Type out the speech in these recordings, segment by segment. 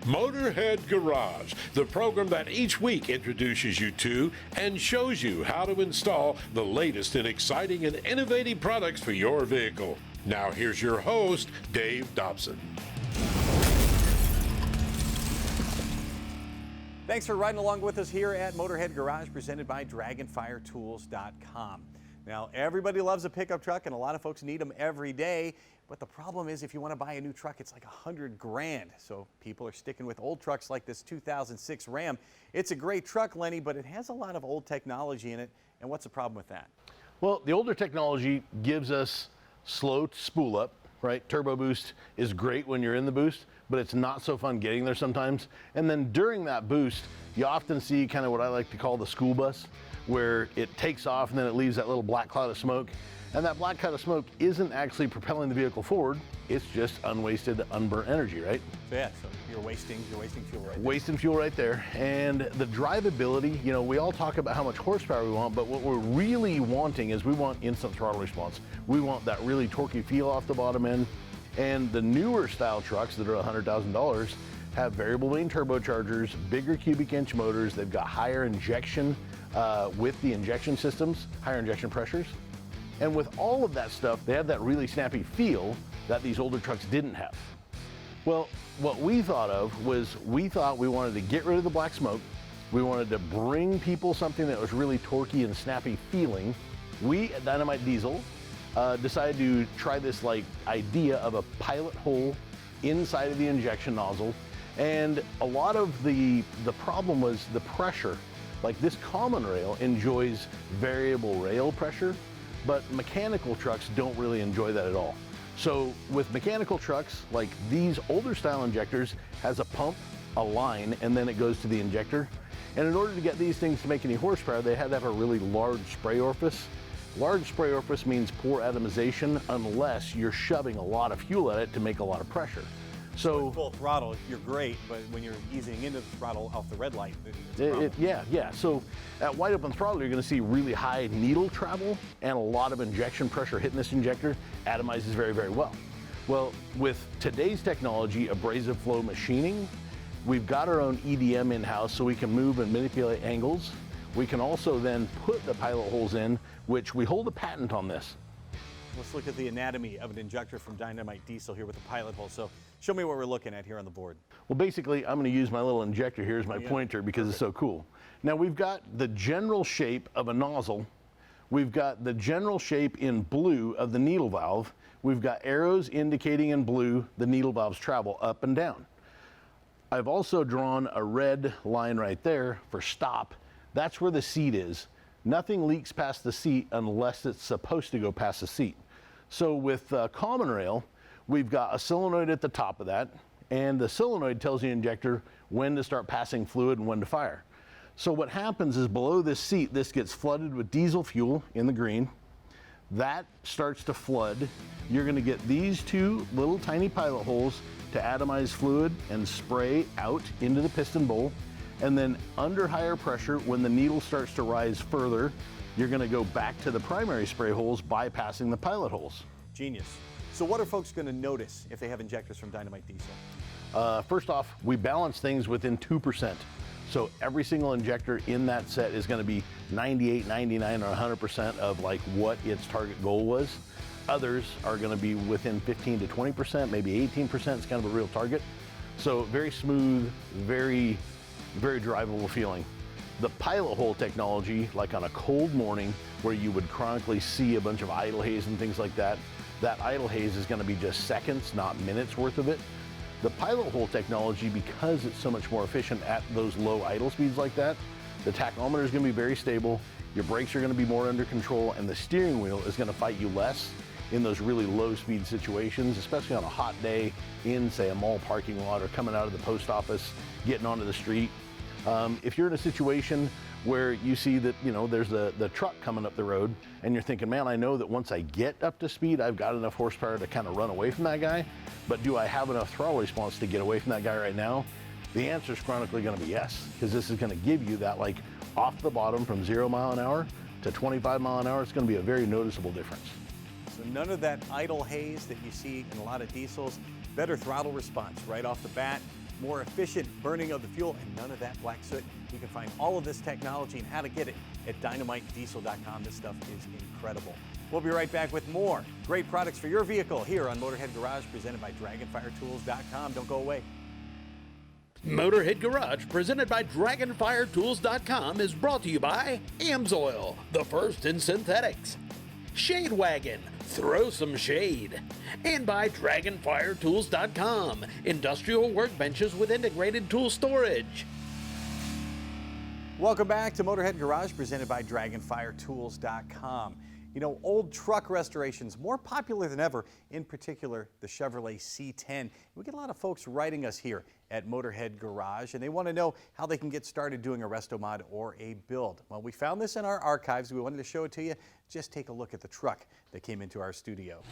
Motorhead Garage, the program that each week introduces you to and shows you how to install the latest in exciting and innovative products for your vehicle. Now here's your host, Dave Dobson. Thanks for riding along with us here at Motorhead Garage, presented by DragonfireTools.com. Now, everybody loves a pickup truck, and a lot of folks need them every day. But the problem is, if you want to buy a new truck, it's like $100 grand. So people are sticking with old trucks like this 2006 Ram. It's a great truck, Lenny, but it has a lot of old technology in it. And what's the problem with that? Well, the older technology gives us slow spool up, right? Turbo boost is great when you're in the boost, but it's not so fun getting there sometimes. And then during that boost, you often see kind of what I like to call the school bus, where it takes off and then it leaves that little black cloud of smoke. And that black cloud of smoke isn't actually propelling the vehicle forward. It's just unwasted, unburnt energy, right? So yeah, so you're wasting fuel right there. Wasting fuel right there. And the drivability, you know, we all talk about how much horsepower we want, but what we're really wanting is we want instant throttle response. We want that really torquey feel off the bottom end. And the newer style trucks that are $100,000 have variable main turbochargers, bigger cubic inch motors. They've got higher injection with the injection systems, higher injection pressures. And with all of that stuff, they have that really snappy feel that these older trucks didn't have. Well, what we thought of was we wanted to get rid of the black smoke. We wanted to bring people something that was really torquey and snappy feeling. We at Dynomite Diesel decided to try this idea of a pilot hole inside of the injection nozzle. And a lot of the problem was the pressure. Like this common rail enjoys variable rail pressure, but mechanical trucks don't really enjoy that at all. So with mechanical trucks, like these older style injectors has a pump, a line, and then it goes to the injector. And in order to get these things to make any horsepower, they had to have a really large spray orifice. Large spray orifice means poor atomization unless you're shoving a lot of fuel at it to make a lot of pressure. So with full throttle, you're great, but when you're easing into the throttle off the red light, it's a problem. Yeah. So at wide open throttle, you're going to see really high needle travel and a lot of injection pressure hitting this injector. Atomizes very, very well. Well, with today's technology, abrasive flow machining, we've got our own EDM in-house so we can move and manipulate angles. We can also then put the pilot holes in, which we hold a patent on this. Let's look at the anatomy of an injector from Dynomite Diesel here with the pilot hole. So show me what we're looking at here on the board. Well, basically, I'm going to use my little injector here as my pointer because it's so cool. Now, we've got the general shape of a nozzle. We've got the general shape in blue of the needle valve. We've got arrows indicating in blue the needle valve's travel up and down. I've also drawn a red line right there for stop. That's where the seat is. Nothing leaks past the seat unless it's supposed to go past the seat. So with common rail, we've got a solenoid at the top of that, and the solenoid tells the injector when to start passing fluid and when to fire. So what happens is below this seat, this gets flooded with diesel fuel in the green. That starts to flood. You're going to get these two little tiny pilot holes to atomize fluid and spray out into the piston bowl. And then under higher pressure, when the needle starts to rise further, you're going to go back to the primary spray holes, bypassing the pilot holes. Genius. So what are folks going to notice if they have injectors from Dynomite Diesel? First off, we balance things within 2%. So every single injector in that set is going to be 98, 99, or 100% of what its target goal was. Others are going to be within 15 to 20%, maybe 18% is kind of a real target. So very smooth, very drivable feeling. The pilot hole technology, like on a cold morning where you would chronically see a bunch of idle haze and things like that, that idle haze is going to be just seconds, not minutes worth of it. The pilot hole technology, because it's so much more efficient at those low idle speeds like that, the tachometer is going to be very stable, your brakes are going to be more under control, and the steering wheel is going to fight you less in those really low speed situations, especially on a hot day in, say, a mall parking lot or coming out of the post office, getting onto the street. If you're in a situation where you see that, there's the truck coming up the road and you're thinking, man, I know that once I get up to speed, I've got enough horsepower to kind of run away from that guy, but do I have enough throttle response to get away from that guy right now? The answer is chronically going to be yes, because this is going to give you that off the bottom from 0 mile an hour to 25 mile an hour. It's going to be a very noticeable difference. So none of that idle haze that you see in a lot of diesels. Better throttle response right off the bat. more efficient burning of the fuel, and none of that black soot. You can find all of this technology and how to get it at dynomitediesel.com. This stuff is incredible. We'll be right back with more great products for your vehicle here on Motorhead Garage, presented by DragonfireTools.com. Don't go away. Motorhead Garage, presented by DragonfireTools.com, is brought to you by Amsoil, the first in synthetics, Shade Wagon, throw some shade, and by DragonfireTools.com, industrial workbenches with integrated tool storage. Welcome back to Motorhead Garage, presented by DragonfireTools.com. You know, old truck restorations, more popular than ever, in particular the Chevrolet C10. We get a lot of folks writing us here at Motorhead Garage, and they want to know how they can get started doing a resto mod or a build. Well, we found this in our archives. We wanted to show it to you. Just take a look at the truck that came into our studio.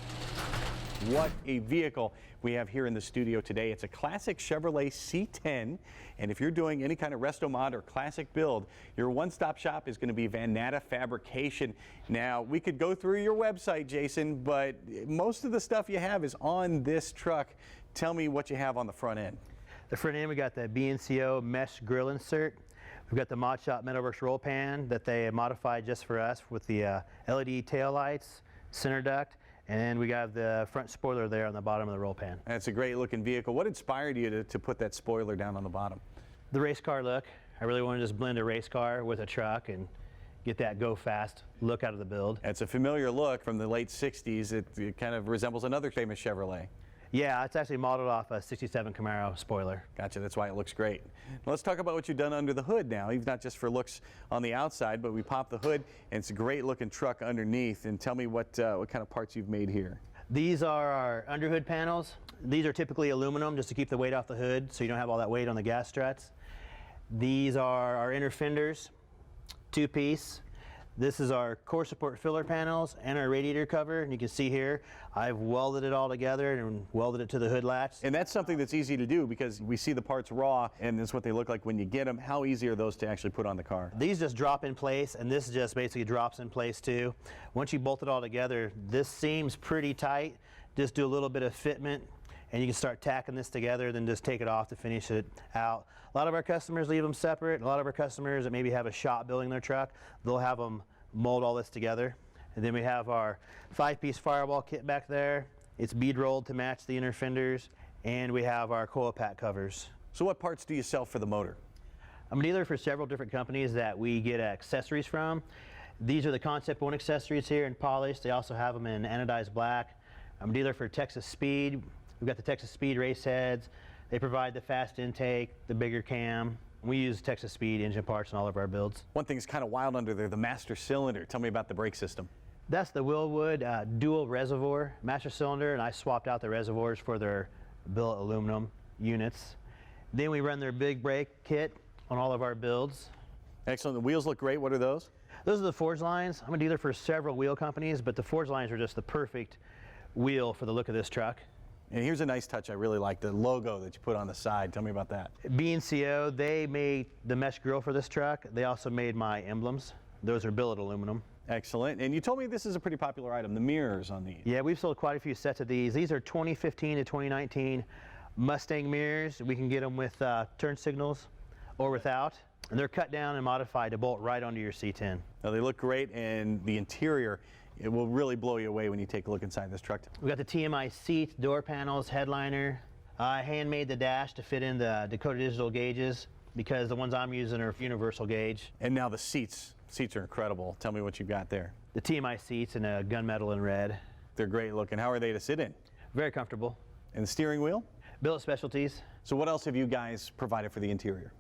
What a vehicle we have here in the studio today. It's a classic Chevrolet C10, and if you're doing any kind of resto mod or classic build, your one-stop shop is going to be Vannatta Fabrication. Now, we could go through your website, Jason, but most of the stuff you have is on this truck. Tell me what you have on the front end. The front end, we got the BNCO mesh grill insert. We've got the Mod Shop Metalworks roll pan that they modified just for us with the LED tail lights, center duct, and we got the front spoiler there on the bottom of the roll pan. That's a great looking vehicle. What inspired you to put that spoiler down on the bottom? The race car look. I really want to just blend a race car with a truck and get that go fast look out of the build. It's a familiar look from the late 60s. It kind of resembles another famous Chevrolet. Yeah, it's actually modeled off a 67 Camaro spoiler. Gotcha, that's why it looks great. Well, let's talk about what you've done under the hood now. Even not just for looks on the outside, but we pop the hood and it's a great looking truck underneath. And tell me what kind of parts you've made here. These are our underhood panels. These are typically aluminum just to keep the weight off the hood so you don't have all that weight on the gas struts. These are our inner fenders, two-piece. This is our core support filler panels and our radiator cover, and you can see here I've welded it all together and welded it to the hood latch. And that's something that's easy to do because we see the parts raw and that's what they look like when you get them. How easy are those to actually put on the car? These just drop in place, and this just basically drops in place too. Once you bolt it all together, this seems pretty tight. Just do a little bit of fitment and you can start tacking this together, then just take it off to finish it out. A lot of our customers leave them separate. A lot of our customers that maybe have a shop building their truck, they'll have them mold all this together. And then we have our 5-piece firewall kit back there. It's bead rolled to match the inner fenders, and we have our coil pack covers. So what parts do you sell for the motor? I'm a dealer for several different companies that we get accessories from. These are the Concept 1 accessories here in polished. They also have them in anodized black. I'm a dealer for Texas Speed. We've got the Texas Speed race heads. They provide the fast intake, the bigger cam. We use Texas Speed engine parts in all of our builds. One thing's kind of wild under there, the master cylinder. Tell me about the brake system. That's the Willwood dual reservoir master cylinder, and I swapped out the reservoirs for their billet aluminum units. Then we run their big brake kit on all of our builds. Excellent. The wheels look great. What are those? Those are the Forge lines. I'm a dealer for several wheel companies, but the Forge lines are just the perfect wheel for the look of this truck. And here's a nice touch I really like, the logo that you put on the side. Tell me about that. BNCO, they made the mesh grill for this truck. They also made my emblems. Those are billet aluminum. Excellent. And you told me this is a pretty popular item, the mirrors on these. Yeah, we've sold quite a few sets of these. These are 2015 to 2019 Mustang mirrors. We can get them with turn signals or without. And they're cut down and modified to bolt right onto your C10. Now they look great, and the interior, it will really blow you away when you take a look inside this truck. We got the TMI seats, door panels, headliner. I handmade the dash to fit in the Dakota Digital gauges because the ones I'm using are universal gauge. And now the seats. Seats are incredible. Tell me what you got there. The TMI seats in a gunmetal in red. They're great looking. How are they to sit in? Very comfortable. And the steering wheel? Billet specialties. So what else have you guys provided for the interior?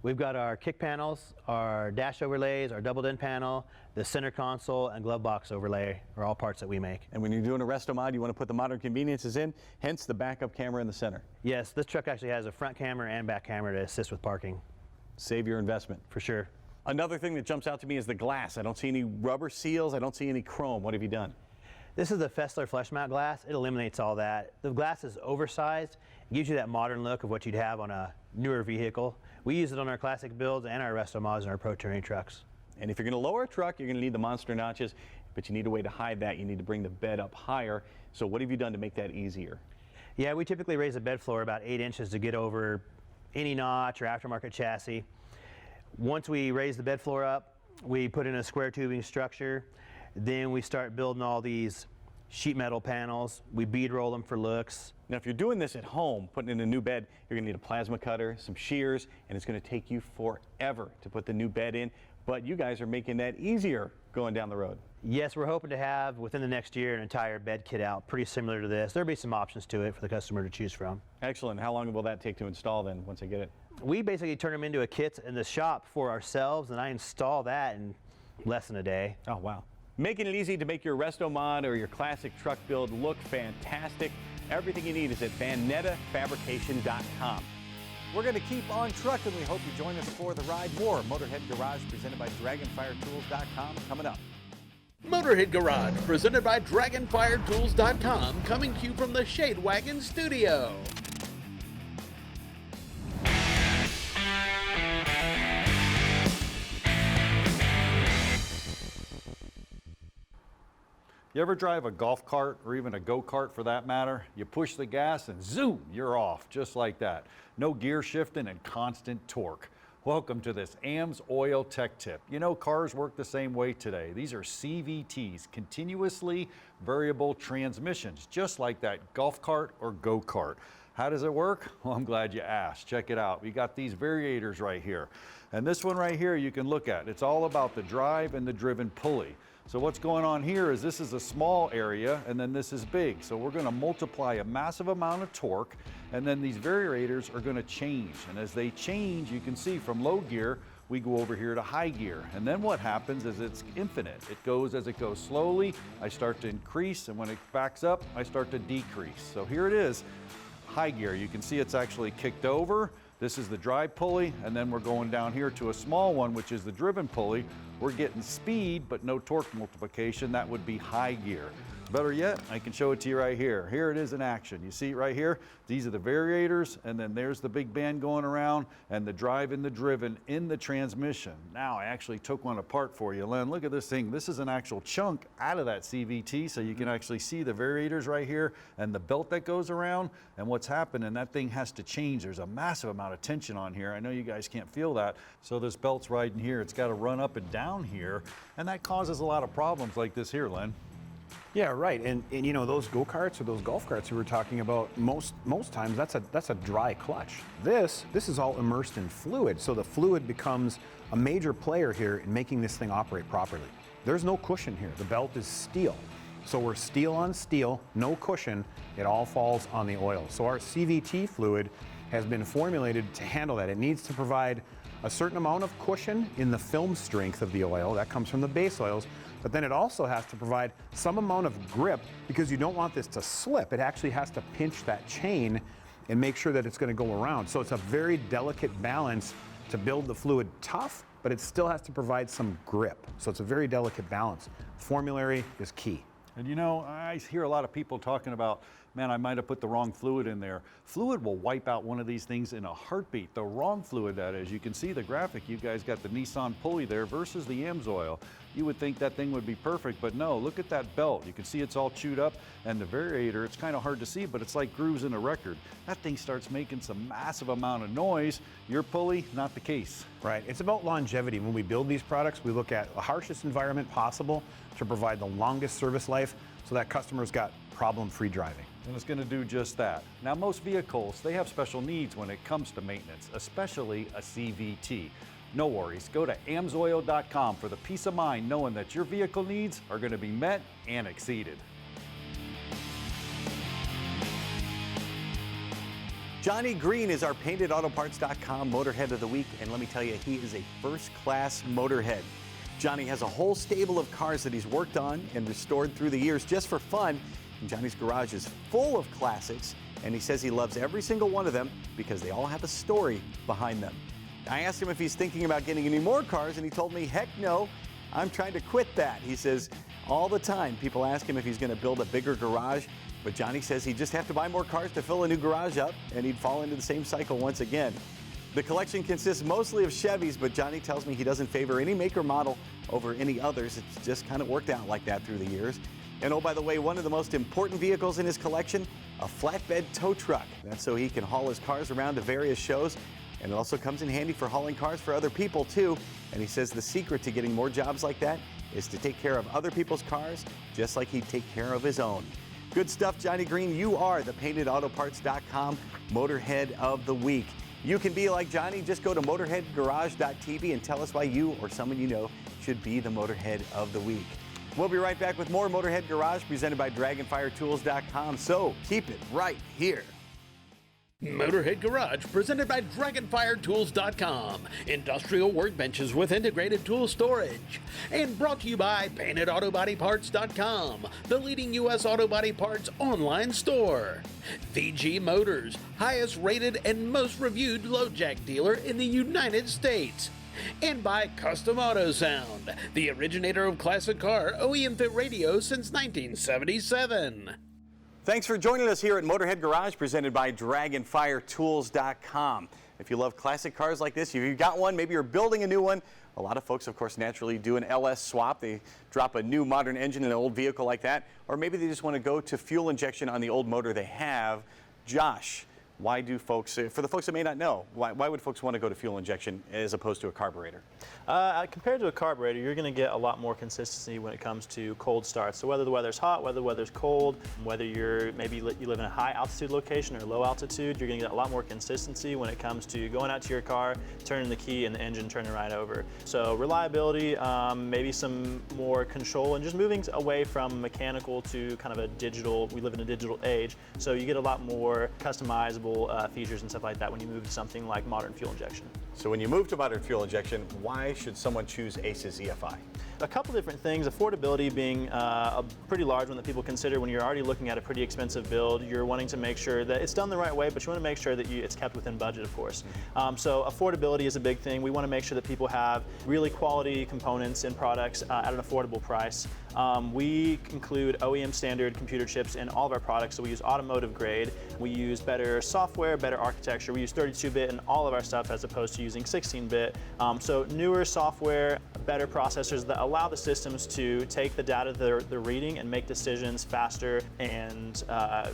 We've got our kick panels, our dash overlays, our double din panel, the center console, and glove box overlay are all parts that we make. And when you're doing a resto mod, you want to put the modern conveniences in, hence the backup camera in the center. Yes, this truck actually has a front camera and back camera to assist with parking. Save your investment. For sure. Another thing that jumps out to me is the glass. I don't see any rubber seals. I don't see any chrome. What have you done? This is the Fessler flush mount glass. It eliminates all that. The glass is oversized. It gives you that modern look of what you'd have on a newer vehicle. We use it on our classic builds and our resto mods and our pro touring trucks. And if you're going to lower a truck, you're going to need the monster notches, but you need a way to hide that. You need to bring the bed up higher. So what have you done to make that easier? Yeah, we typically raise the bed floor about 8 inches to get over any notch or aftermarket chassis. Once we raise the bed floor up, we put in a square tubing structure. Then we start building all these sheet metal panels. We bead roll them for looks. Now, if you're doing this at home, putting in a new bed, you're going to need a plasma cutter, some shears, and it's going to take you forever to put the new bed in. But you guys are making that easier going down the road. Yes, we're hoping to have within the next year an entire bed kit out, pretty similar to this. There'll be some options to it for the customer to choose from. Excellent. How long will that take to install then once I get it? We basically turn them into a kit in the shop for ourselves, and I install that in less than a day. Oh, wow. Making it easy to make your resto mod or your classic truck build look fantastic. Everything you need is at VannattaFabrication.com. We're going to keep on trucking. We hope you join us for the ride. More Motorhead Garage presented by DragonfireTools.com coming up. Motorhead Garage, presented by DragonfireTools.com, coming to you from the Shade Wagon Studio. You ever drive a golf cart or even a go-kart for that matter? You push the gas and zoom, you're off, just like that. No gear shifting and constant torque. Welcome to this Amsoil Tech Tip. You know, cars work the same way today. These are CVTs, continuously variable transmissions, just like that golf cart or go-kart. How does it work? Well, I'm glad you asked. Check it out. We got these variators right here. And this one right here you can look at. It's all about the drive and the driven pulley. So what's going on here is this is a small area and then this is big. So we're going to multiply a massive amount of torque, and then these variators are going to change. And as they change, you can see from low gear, we go over here to high gear. And then what happens is it's infinite. It goes as it goes slowly. I start to increase, and when it backs up, I start to decrease. So here it is, high gear. You can see it's actually kicked over. This is the drive pulley, and then we're going down here to a small one, which is the driven pulley. We're getting speed, but no torque multiplication. That would be high gear. Better yet, I can show it to you right here. Here it is in action. You see it right here? These are the variators, and then there's the big band going around, and the drive and the driven in the transmission. Now, I actually took one apart for you, Len. Look at this thing. This is an actual chunk out of that CVT, so you can actually see the variators right here and the belt that goes around, and what's happening, that thing has to change. There's a massive amount of tension on here. I know you guys can't feel that. So this belt's right in here. It's got to run up and down here, and that causes a lot of problems like this here, Len. Yeah, right. And you know, those go-karts or those golf carts we were talking about, most times that's a dry clutch. This is all immersed in fluid, so the fluid becomes a major player here in making this thing operate properly. There's no cushion here. The belt is steel. So we're steel on steel, no cushion. It all falls on the oil. So our CVT fluid has been formulated to handle that. It needs to provide a certain amount of cushion in the film strength of the oil. That comes from the base oils. But then it also has to provide some amount of grip, because you don't want this to slip. It actually has to pinch that chain and make sure that it's going to go around. So it's a very delicate balance to build the fluid tough, but it still has to provide some grip. So it's a very delicate balance. Formulary is key. And you know, I hear a lot of people talking about, man, I might have put the wrong fluid in there. Fluid will wipe out one of these things in a heartbeat. The wrong fluid, that is. You can see the graphic. You guys got the Nissan pulley there versus the Amsoil. You would think that thing would be perfect, but no, look at that belt. You can see it's all chewed up, and the variator, it's kind of hard to see, but it's like grooves in a record. That thing starts making some massive amount of noise. Your pulley, not the case. Right. It's about longevity. When we build these products, we look at the harshest environment possible to provide the longest service life so that customer's got problem-free driving. And it's going to do just that. Now, most vehicles, they have special needs when it comes to maintenance, especially a CVT. No worries, go to Amsoil.com for the peace of mind knowing that your vehicle needs are going to be met and exceeded. Johnny Green is our PaintedAutoParts.com Motorhead of the Week, and let me tell you, he is a first-class motorhead. Johnny has a whole stable of cars that he's worked on and restored through the years just for fun. And Johnny's garage is full of classics, and he says he loves every single one of them because they all have a story behind them. I asked him if he's thinking about getting any more cars, and he told me, heck no, I'm trying to quit that. He says all the time people ask him if he's going to build a bigger garage, but Johnny says he'd just have to buy more cars to fill a new garage up, and he'd fall into the same cycle once again. The collection consists mostly of Chevys, but Johnny tells me he doesn't favor any make or model over any others. It's just kind of worked out like that through the years. And oh, by the way, one of the most important vehicles in his collection, a flatbed tow truck. That's so he can haul his cars around to various shows. And it also comes in handy for hauling cars for other people too. And he says the secret to getting more jobs like that is to take care of other people's cars just like he'd take care of his own. Good stuff, Johnny Green. You are the PaintedAutoParts.com Motorhead of the Week. You can be like Johnny. Just go to MotorheadGarage.tv and tell us why you or someone you know should be the Motorhead of the Week. We'll be right back with more Motorhead Garage presented by DragonfireTools.com. So keep it right here. Motorhead Garage presented by DragonfireTools.com. Industrial workbenches with integrated tool storage. And brought to you by PaintedAutoBodyParts.com, the leading U.S. auto body parts online store. VG Motors, highest rated and most reviewed load jack dealer in the United States. And by Custom Auto Sound, the originator of classic car OEM fit radio since 1977. Thanks for joining us here at Motorhead Garage, presented by DragonfireTools.com. If you love classic cars like this, if you've got one, maybe you're building a new one. A lot of folks, of course, naturally do an LS swap. They drop a new modern engine in an old vehicle like that. Or maybe they just want to go to fuel injection on the old motor they have. Josh, why do folks, for the folks that may not know, why would folks want to go to fuel injection as opposed to a carburetor? Compared to a carburetor, you're going to get a lot more consistency when it comes to cold starts. So whether the weather's hot, whether the weather's cold, whether you live in a high altitude location or low altitude, you're going to get a lot more consistency when it comes to going out to your car, turning the key, and the engine turning right over. So reliability, maybe some more control, and just moving away from mechanical to kind of a digital. We live in a digital age, so you get a lot more customizable features and stuff like that when you move to something like modern fuel injection. So when you move to modern fuel injection, why should someone choose ACES EFI? A couple different things, affordability being a pretty large one that people consider when you're already looking at a pretty expensive build. You're wanting to make sure that it's done the right way, but you want to make sure that it's kept within budget, of course. So affordability is a big thing. We want to make sure that people have really quality components and products at an affordable price. We include OEM standard computer chips in all of our products, so we use automotive grade. We use better software, better architecture. We use 32-bit in all of our stuff as opposed to using 16-bit. So newer software, better processors that allow the systems to take the data they're reading and make decisions faster and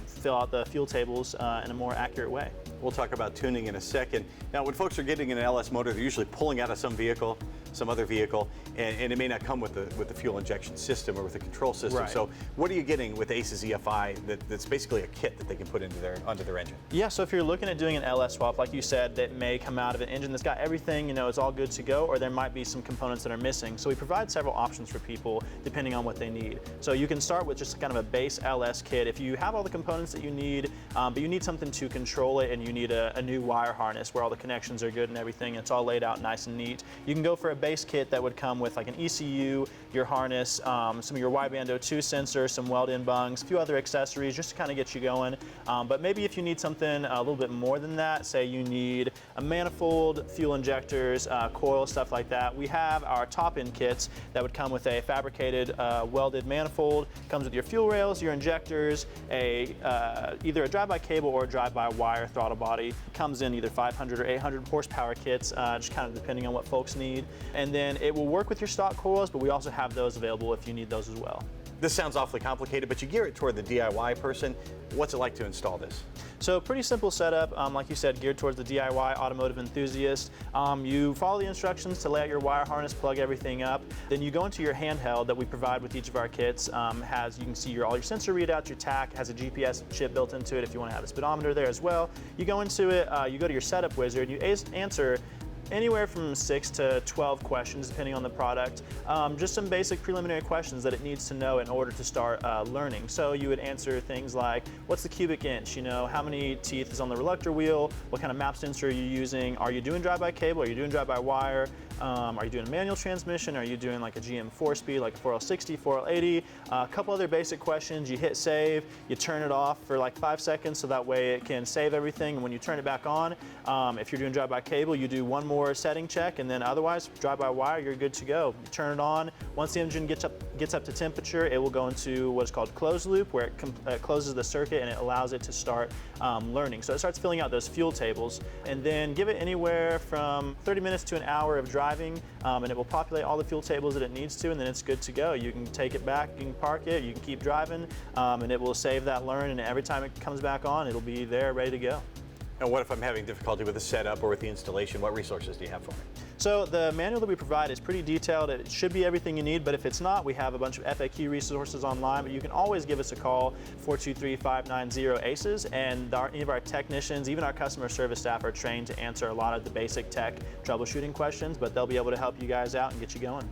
fill out the fuel tables in a more accurate way. We'll talk about tuning in a second. Now, when folks are getting an LS motor, they're usually pulling out of some vehicle, some other vehicle, and it may not come with the fuel injection system or with the control system. Right. So what are you getting with ACES EFI that's basically a kit that they can put onto their engine? Yeah, so if you're looking at doing an LS swap, like you said, that may come out of an engine that's got everything, it's all good to go, or there might be some components that are missing. So we provide several options for people depending on what they need. So you can start with just kind of a base LS kit. If you have all the components that you need, but you need something to control it and you need a new wire harness where all the connections are good and everything, it's all laid out nice and neat, you can go for a base kit that would come with like an ECU, your harness, some of your wideband O2 sensors, some weld-in bungs, a few other accessories just to kind of get you going. But maybe if you need something a little bit more than that, say you need a manifold, fuel injectors, coil, stuff like that, we have our top-end kits that would come with a fabricated welded manifold, comes with your fuel rails, your injectors, either a drive-by cable or a drive-by wire throttle body. Comes in either 500 or 800 horsepower kits, just kind of depending on what folks need. And then it will work with your stock coils, but we also have those available if you need those as well. This sounds awfully complicated, but you gear it toward the DIY person. What's it like to install this? So pretty simple setup, like you said, geared towards the DIY automotive enthusiast. You follow the instructions to lay out your wire harness, plug everything up. Then you go into your handheld that we provide with each of our kits. You can see all your sensor readouts, your tach, has a GPS chip built into it if you want to have a speedometer there as well. You go into it, you go to your setup wizard, you answer anywhere from 6 to 12 questions depending on the product. Just some basic preliminary questions that it needs to know in order to start learning. So you would answer things like, what's the cubic inch? How many teeth is on the reluctor wheel? What kind of map sensor are you using? Are you doing drive-by cable? Are you doing drive-by wire? Are you doing a manual transmission? Are you doing like a GM 4-speed, like a 4L60, 4L80? A couple other basic questions. You hit save, you turn it off for like 5 seconds so that way it can save everything. And when you turn it back on, if you're doing drive-by cable, you do one more setting check, and then otherwise, drive-by wire, you're good to go. You turn it on. Once the engine gets up to temperature, it will go into what is called closed loop, where it closes the circuit and it allows it to start learning. So it starts filling out those fuel tables, and then give it anywhere from 30 minutes to an hour of driving, and it will populate all the fuel tables that it needs to, and then it's good to go. You can take it back, you can park it, you can keep driving, and it will save that learn, and every time it comes back on, it'll be there ready to go. And what if I'm having difficulty with the setup or with the installation? What resources do you have for me? So the manual that we provide is pretty detailed. It should be everything you need, but if it's not, we have a bunch of FAQ resources online, but you can always give us a call, 423-590-ACES, and any of our technicians, even our customer service staff are trained to answer a lot of the basic tech troubleshooting questions, but they'll be able to help you guys out and get you going.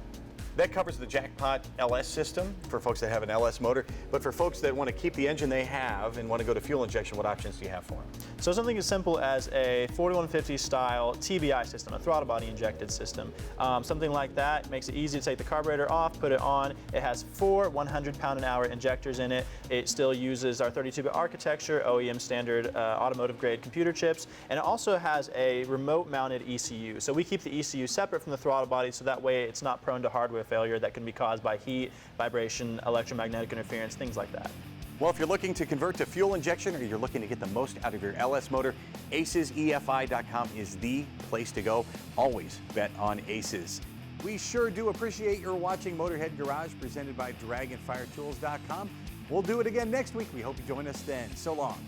That covers the Jackpot LS system for folks that have an LS motor. But for folks that want to keep the engine they have and want to go to fuel injection, what options do you have for them? So something as simple as a 4150 style TBI system, a throttle body injected system. Something like that makes it easy to take the carburetor off, put it on. It has 4 100-pound-an-hour injectors in it. It still uses our 32-bit architecture, OEM standard automotive grade computer chips, and it also has a remote mounted ECU. So we keep the ECU separate from the throttle body so that way it's not prone to hardware failure that can be caused by heat, vibration, electromagnetic interference, things like that. Well, if you're looking to convert to fuel injection or you're looking to get the most out of your LS motor, ACESEFI.com is the place to go. Always bet on ACES. We sure do appreciate your watching Motorhead Garage, presented by DragonfireTools.com. We'll do it again next week. We hope you join us then. So long.